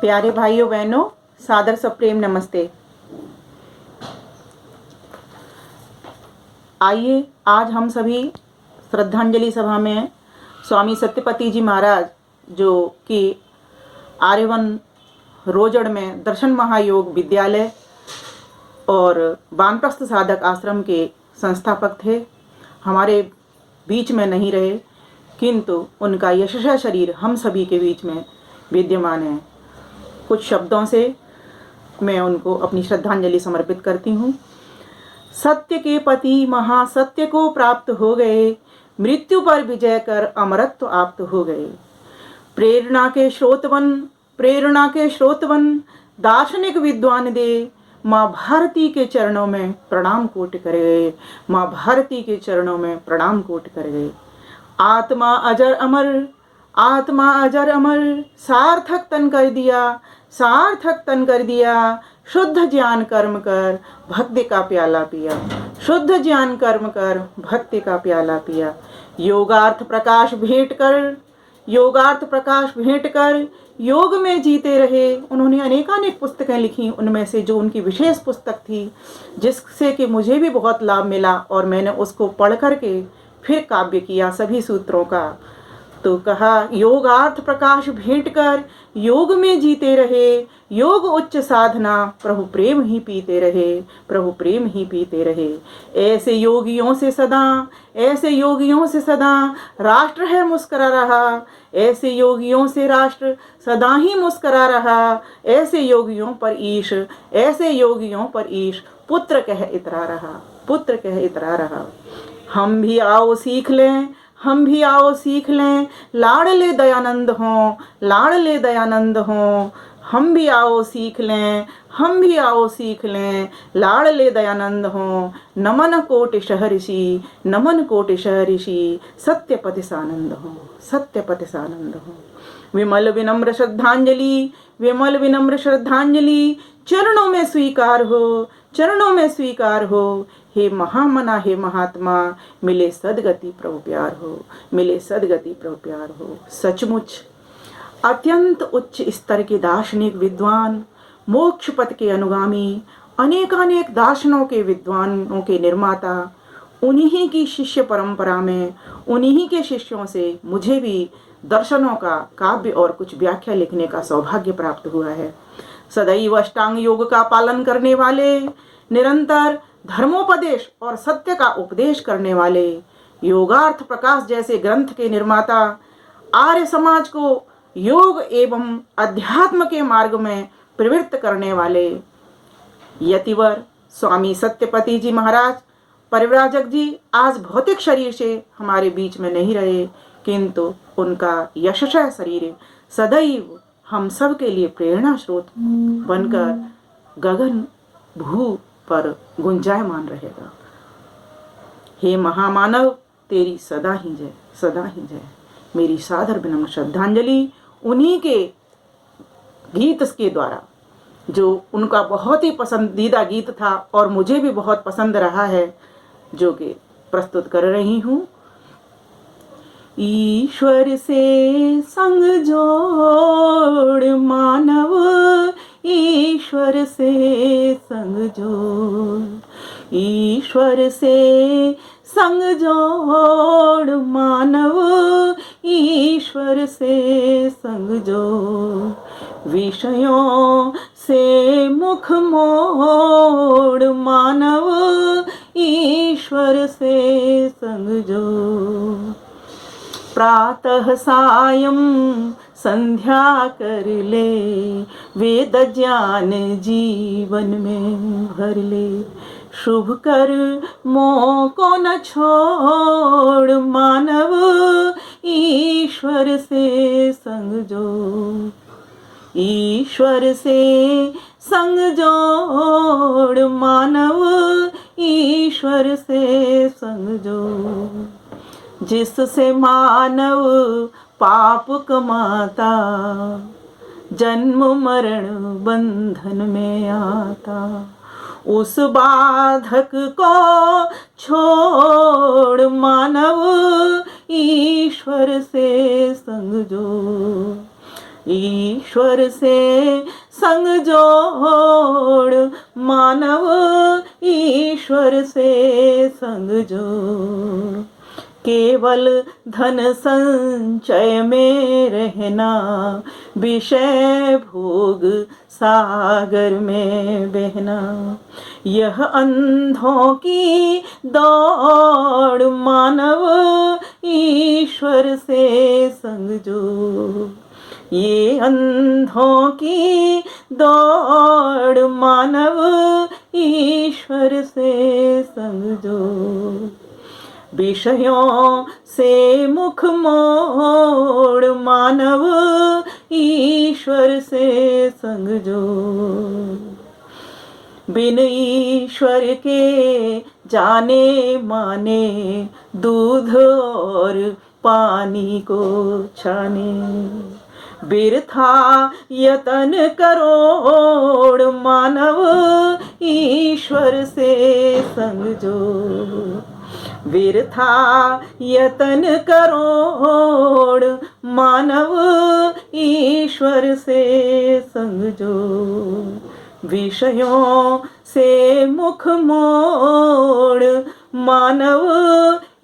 प्यारे भाइयों बहनों, सादर सप्रेम नमस्ते। आइए आज हम सभी श्रद्धांजलि सभा में स्वामी सत्यपति जी महाराज, जो कि आर्यवन रोजड़ में दर्शन महायोग विद्यालय और वानप्रस्थ साधक आश्रम के संस्थापक थे, हमारे बीच में नहीं रहे, किंतु उनका यशस्वी शरीर हम सभी के बीच में विद्यमान है। कुछ शब्दों से मैं उनको अपनी श्रद्धांजलि समर्पित करती हूँ। सत्य के पति महासत्य को प्राप्त हो गए, मृत्यु पर विजय कर अमरत्व आप्त हो गए। प्रेरणा के श्रोतवन दार्शनिक विद्वान दे, माँ भारती के चरणों में प्रणाम कोट कर गए, माँ भारती के चरणों में प्रणाम कोट कर गए। आत्मा अजर अमर, सार्थक तन कर दिया, शुद्ध ज्ञान कर्म कर भक्ति का प्याला पिया, शुद्ध ज्ञान कर्म कर भक्ति का प्याला पिया। योगार्थ प्रकाश भेंट कर योग में जीते रहे। उन्होंने अनेकानेक पुस्तकें लिखी, उनमें से जो उनकी विशेष पुस्तक थी जिससे कि मुझे भी बहुत लाभ मिला और मैंने उसको पढ़ करके फिर काव्य किया सभी सूत्रों का। तो कहा, योगार्थ प्रकाश भेंट कर योग में जीते रहे, योग उच्च साधना प्रभु प्रेम ही पीते रहे। ऐसे योगियों से सदा राष्ट्र है मुस्कुरा रहा, ऐसे योगियों से राष्ट्र सदा ही मुस्कुरा रहा। ऐसे योगियों पर ईश पुत्र कह इतरा रहा। हम भी आओ सीख लें, लाडले दयानंद हों। हम भी आओ सीख लें, लाडले दयानंद हों। नमन कोटि सहर्षि, सत्यपति सानंद हो। विमल विनम्र श्रद्धांजलि चरणों में स्वीकार हो। हे महामना, हे महात्मा, मिले सदगति प्रभु प्यार हो। सचमुच अत्यंत उच्च स्तर के दार्शनिक विद्वान, मोक्ष पथ के अनुगामी, अनेकानेक दार्शनों के विद्वानों के निर्माता, उन्हीं की शिष्य परंपरा में उन्हीं के शिष्यों से मुझे भी दर्शनों का काव्य और कुछ व्याख्या लिखने का सौभाग्य प्राप्त हुआ है। सदैव अष्टांग योग का पालन करने वाले, निरंतर धर्मोपदेश और सत्य का उपदेश करने वाले, योगार्थ प्रकाश जैसे ग्रंथ के निर्माता, आर्य समाज को योग एवं अध्यात्म के मार्ग में प्रवृत्त करने वाले यतिवर स्वामी सत्यपति जी महाराज परिव्राजक जी आज भौतिक शरीर से हमारे बीच में नहीं रहे, किंतु उनका यशस्वी शरीर सदैव हम सब के लिए प्रेरणा स्रोत बनकर गगन भू पर गुंजायमान रहेगा। हे महामानव, तेरी सदा ही जय। मेरी सादर विनम्र श्रद्धांजलि उन्हीं के गीत के द्वारा, जो उनका बहुत ही पसंदीदा गीत था और मुझे भी बहुत पसंद रहा है, जो कि प्रस्तुत कर रही हूँ। ईश्वर से संग जोड़ मानव, ईश्वर से संग जोड़ मानव, ईश्वर से संग जोड़। विषयों से मुख मोड़ मानव, ईश्वर से संग जोड़। प्रातः सायं संध्या कर ले, वेद ज्ञान जीवन में भर ले। शुभ कर्मों को न छोड़ मानव, ईश्वर से संग जोड़। मानव, ईश्वर से संग जोड़। जिससे मानव पाप कमाता, जन्म मरण बंधन में आता, उस बाधक को छोड़ मानव, ईश्वर से संग जोड़। ईश्वर से संग जोड़ मानव, ईश्वर से संग जोड़। केवल धन संचय में रहना, विषय भोग सागर में बहना। यह अंधों की दौड़ मानव, ईश्वर से संग जोड़। ये अंधों की दौड़ मानव, ईश्वर से संग जोड़। विषयों से मुख मोड़ मानव, ईश्वर से संग जोड़। बिन ईश्वर के जाने माने, दूध और पानी को छाने। बिरथा यतन करोड़ मानव, ईश्वर से संग जोड़। बिरथा यतन करोड़ मानव, ईश्वर से संग जोड़। विषयों से मुख मोड़ मानव,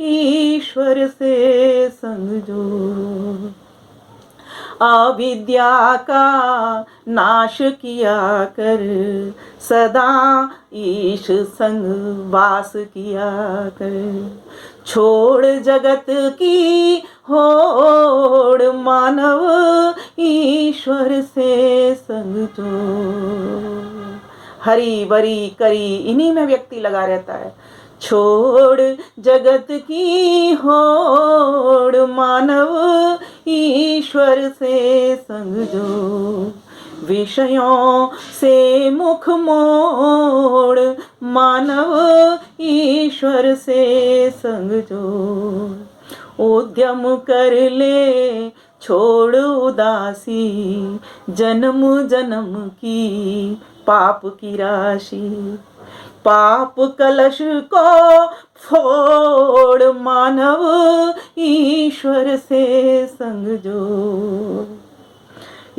ईश्वर से संग जोड़। अविद्या का नाश किया कर, सदा ईश संग वास किया कर। छोड़ जगत की होड़ मानव, ईश्वर से संग जोड़। हरी बरी करी इन्हीं में व्यक्ति लगा रहता है। छोड़ जगत की होड़ मानव, ईश्वर से संग जोड़। विषयों से मुख मोड़ मानव, ईश्वर से संग जोड़। उद्यम कर ले छोड़ उदासी, जन्म जन्म की पाप की राशि। पाप कलश को फोड़ मानव, ईश्वर से संग जोड़।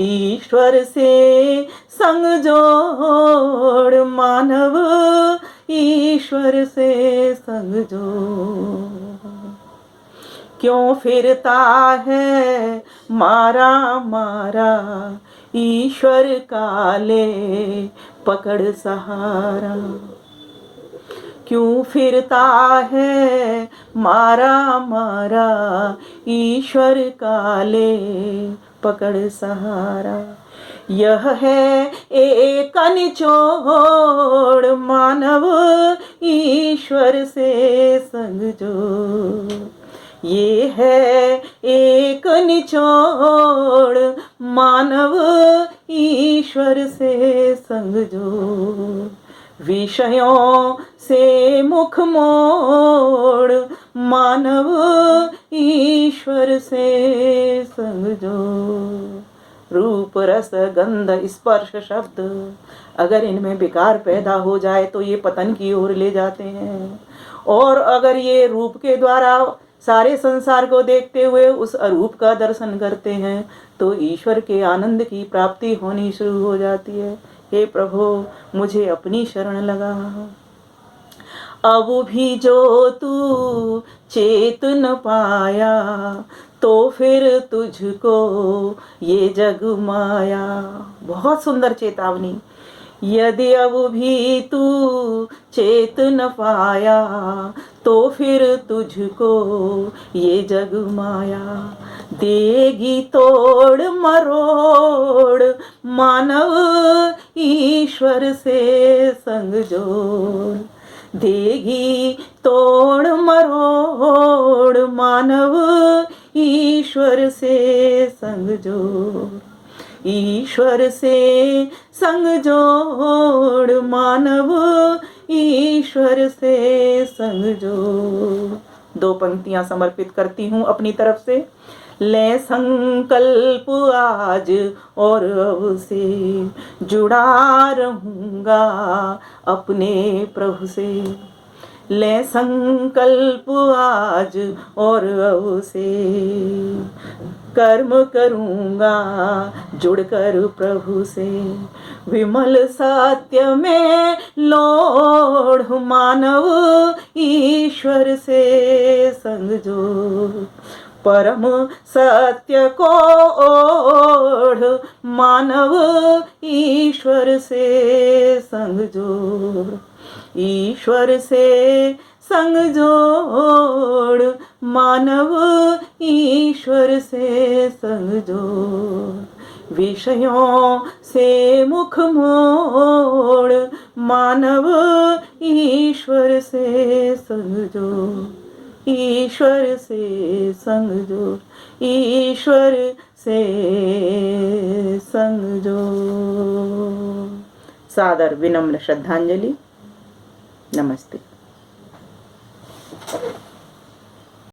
ईश्वर से संग जोड़ मानव, ईश्वर से संग जोड़। क्यों फिरता है मारा मारा, ईश्वर का ले पकड़ सहारा। क्यों फिरता है मारा मारा, ईश्वर का ले पकड़ सहारा। यह है एक निचोड़ मानव, ईश्वर से संग जोड़। ये है एक निचोड़ मानव, ईश्वर से संग जोड़। विषयों से मुख मोड़ मानव, ईश्वर से संग जोड़। रूप रस गंध स्पर्श शब्द अगर इनमें विकार पैदा हो जाए तो ये पतन की ओर ले जाते हैं। और अगर ये रूप के द्वारा सारे संसार को देखते हुए उस अरूप का दर्शन करते हैं तो ईश्वर के आनंद की प्राप्ति होनी शुरू हो जाती है। हे प्रभु, मुझे अपनी शरण लगा। अब भी जो तू चेत न पाया, तो फिर तुझको ये जग माया। बहुत सुंदर चेतावनी। यदि अब भी तू चेत न पाया, तो फिर तुझको ये जग माया देगी तोड़ मरोड़ मानव, ईश्वर से संग जोड़। देगी तोड़ मरोड़ मानव, ईश्वर से संग जोड़। ईश्वर से संग जोड़ मानव, ईश्वर से संग जोड़। 2 पंक्तियां समर्पित करती हूँ अपनी तरफ से। ले संकल्प आज और अब से, जुड़ा रहूँगा अपने प्रभु से। ले संकल्प आज और अब से, कर्म करूँगा जुड़कर प्रभु से। विमल सत्य में लोढ़ मानव ईश्वर से संग जोड़। परम सत्य को ओढ़ मानव ईश्वर से संग जोड़। ईश्वर से संग जोड़ मानव ईश्वर से संग जोड़। विषयों से मुख मोड़ मानव ईश्वर से संग जोड़। ईश्वर से संग जोड़। ईश्वर से संग जोड़। सादर विनम्र श्रद्धांजलि। नमस्ते।